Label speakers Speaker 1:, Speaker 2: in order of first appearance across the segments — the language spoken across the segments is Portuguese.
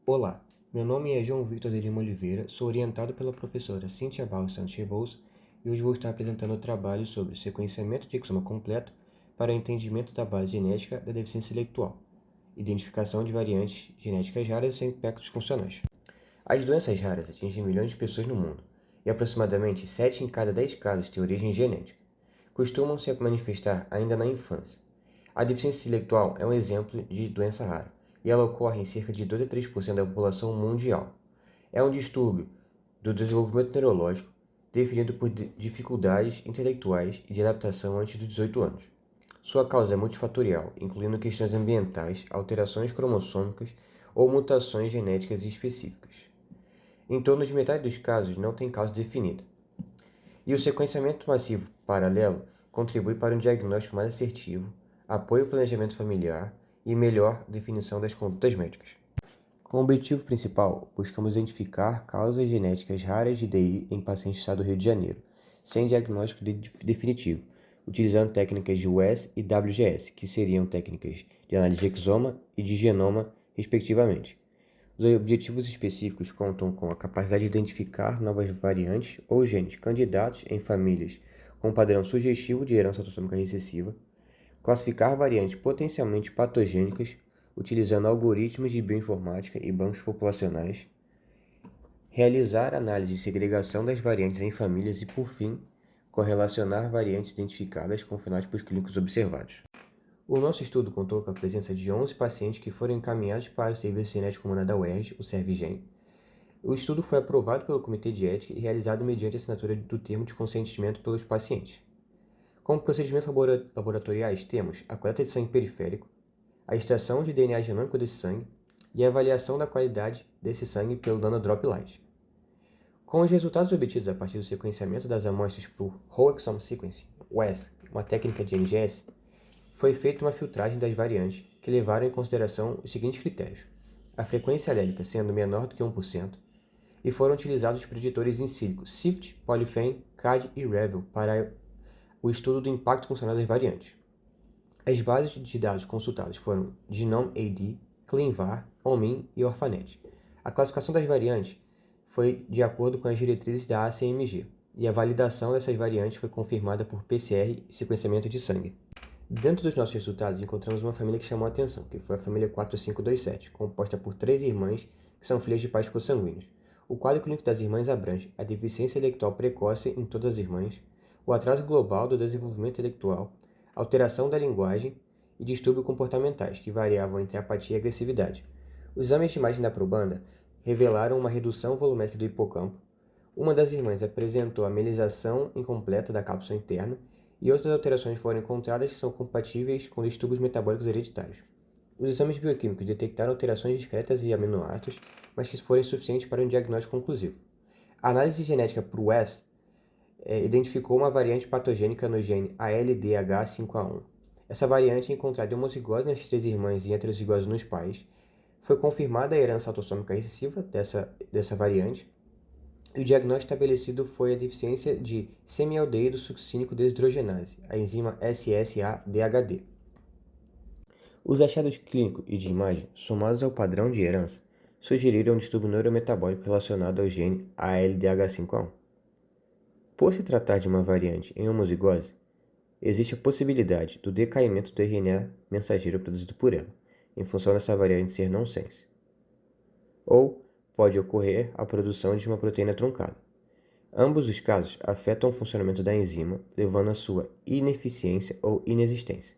Speaker 1: Olá, meu nome é João Victor de Lima Oliveira, sou orientado pela professora Cíntia Barros Santos Rebouças e hoje vou estar apresentando o trabalho sobre sequenciamento de exoma completo para entendimento da base genética da deficiência intelectual, identificação de variantes genéticas raras e seus impactos funcionais. As doenças raras atingem milhões de pessoas no mundo e aproximadamente 7 em cada 10 casos têm origem genética. Costumam se manifestar ainda na infância. A deficiência intelectual é um exemplo de doença rara, e ela ocorre em cerca de 2 a 3% da população mundial. É um distúrbio do desenvolvimento neurológico definido por dificuldades intelectuais e de adaptação antes dos 18 anos. Sua causa é multifatorial, incluindo questões ambientais, alterações cromossômicas ou mutações genéticas específicas. Em torno de metade dos casos não tem causa definida. E o sequenciamento massivo paralelo contribui para um diagnóstico mais assertivo, apoio ao planejamento familiar e melhor definição das condutas médicas. Com o objetivo principal, buscamos identificar causas genéticas raras de DI em pacientes do estado do Rio de Janeiro, sem diagnóstico definitivo, utilizando técnicas de UES e WGS, que seriam técnicas de análise de exoma e de genoma, respectivamente. Os objetivos específicos contam com a capacidade de identificar novas variantes ou genes candidatos em famílias com padrão sugestivo de herança autossômica recessiva, classificar variantes potencialmente patogênicas utilizando algoritmos de bioinformática e bancos populacionais, realizar análise de segregação das variantes em famílias e, por fim, correlacionar variantes identificadas com fenótipos clínicos observados. O nosso estudo contou com a presença de 11 pacientes que foram encaminhados para o Serviço Genético Comum da UERJ, o Servigem. O estudo foi aprovado pelo Comitê de Ética e realizado mediante assinatura do termo de consentimento pelos pacientes. Como procedimentos laboratoriais, temos a coleta de sangue periférico, a extração de DNA genômico desse sangue e a avaliação da qualidade desse sangue pelo Nanodrop Lite. Com os resultados obtidos a partir do sequenciamento das amostras por Whole Exome Sequencing, WES, uma técnica de NGS, foi feita uma filtragem das variantes que levaram em consideração os seguintes critérios: a frequência alélica sendo menor do que 1%, e foram utilizados os preditores in silico SIFT, Polyphen, CAD e REVEL para o estudo do impacto funcional das variantes. As bases de dados consultadas foram Genome-AD, ClinVar, OMIM e Orphanet. A classificação das variantes foi de acordo com as diretrizes da ACMG, e a validação dessas variantes foi confirmada por PCR e sequenciamento de sangue. Dentro dos nossos resultados, encontramos uma família que chamou a atenção, que foi a família 4527, composta por 3 irmãs que são filhas de pais consanguíneos. O quadro clínico das irmãs abrange a deficiência intelectual precoce em todas as irmãs, o atraso global do desenvolvimento intelectual, alteração da linguagem e distúrbios comportamentais, que variavam entre apatia e agressividade. Os exames de imagem da probanda revelaram uma redução volumétrica do hipocampo. Uma das irmãs apresentou a melização incompleta da cápsula interna e outras alterações foram encontradas que são compatíveis com distúrbios metabólicos hereditários. Os exames bioquímicos detectaram alterações discretas e aminoácidos, mas que foram insuficientes para um diagnóstico conclusivo. A análise genética por WES identificou uma variante patogênica no gene ALDH5A1. Essa variante é encontrada em homozigose nas 3 irmãs e heterozigose nos pais. Foi confirmada a herança autossômica recessiva dessa variante, e o diagnóstico estabelecido foi a deficiência de semialdeído succínico desidrogenase, a enzima SSADHD. Os achados clínicos e de imagem, somados ao padrão de herança, sugeriram um distúrbio neurometabólico relacionado ao gene ALDH5A1. Por se tratar de uma variante em homozigose, existe a possibilidade do decaimento do RNA mensageiro produzido por ela, em função dessa variante ser nonsense. Ou pode ocorrer a produção de uma proteína truncada. Ambos os casos afetam o funcionamento da enzima, levando à sua ineficiência ou inexistência.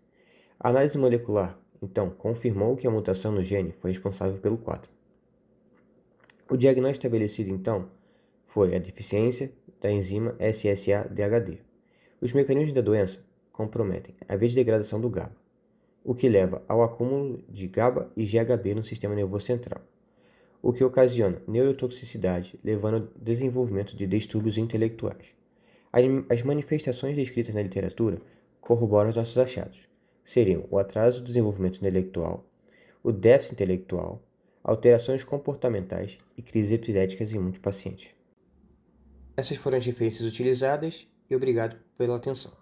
Speaker 1: A análise molecular, então, confirmou que a mutação no gene foi responsável pelo quadro. O diagnóstico estabelecido, então, foi a deficiência da enzima SSADHD. Os mecanismos da doença comprometem a via de degradação do GABA, o que leva ao acúmulo de GABA e GHB no sistema nervoso central, o que ocasiona neurotoxicidade, levando ao desenvolvimento de distúrbios intelectuais. As manifestações descritas na literatura corroboram os nossos achados. Seriam o atraso do desenvolvimento intelectual, o déficit intelectual, alterações comportamentais e crises epiléticas em muitos pacientes. Essas foram as referências utilizadas e obrigado pela atenção.